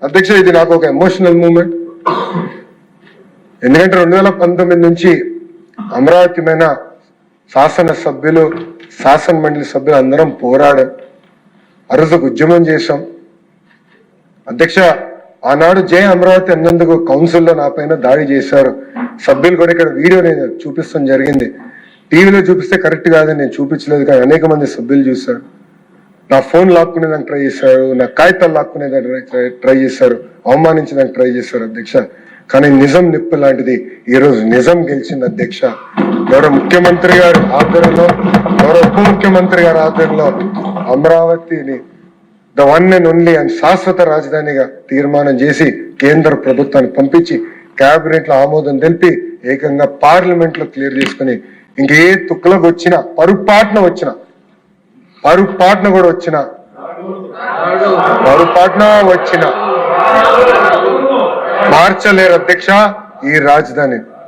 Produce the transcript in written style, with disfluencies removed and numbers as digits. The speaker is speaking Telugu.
అధ్యక్ష, ఇది నాకు ఒక ఎమోషనల్ మూమెంట్. ఎందుకంటే 2019 నుంచి అమరావతి మీద శాసన సభ్యులు, శాసన మండలి సభ్యులు అందరం పోరాడాం, అరుదుకు ఉద్యమం చేశాం. అధ్యక్ష, ఆనాడు జై అమరావతి అన్నందుకు కౌన్సిల్లో నా పైన దాడి చేశారు సభ్యులు కూడా. ఇక్కడ వీడియో నేను చూపిస్తాం జరిగింది. టీవీలో చూపిస్తే కరెక్ట్ కాదని నేను చూపించలేదు, కానీ అనేక మంది సభ్యులు చూశారు. నా ఫోన్ లాక్కునేదానికి ట్రై చేశారు, నా కాగితాలు లాక్కునేదానికి ట్రై చేశారు, అవమానించడానికి ట్రై చేశారు అధ్యక్ష. కానీ నిజం నిప్పు లాంటిది ఈరోజు నిజం గెలిచింది అధ్యక్ష. గౌరవ ముఖ్యమంత్రి గారు ఆధ్వర్యంలో, గౌరవ ఉప ముఖ్యమంత్రి గారి ఆధ్వర్యంలో అమరావతిని the one and only and శాశ్వత రాజధానిగా తీర్మానం చేసి కేంద్ర ప్రభుత్వాన్ని పంపించి కేబినెట్ లో ఆమోదం తెలిపి ఏకంగా పార్లమెంట్ లో క్లియర్ చేసుకుని ఇంకే తుక్కులకు వచ్చిన పొరపాటున కూడా వచ్చిన మార్చలేరు అధ్యక్ష ఈ రాజధాని.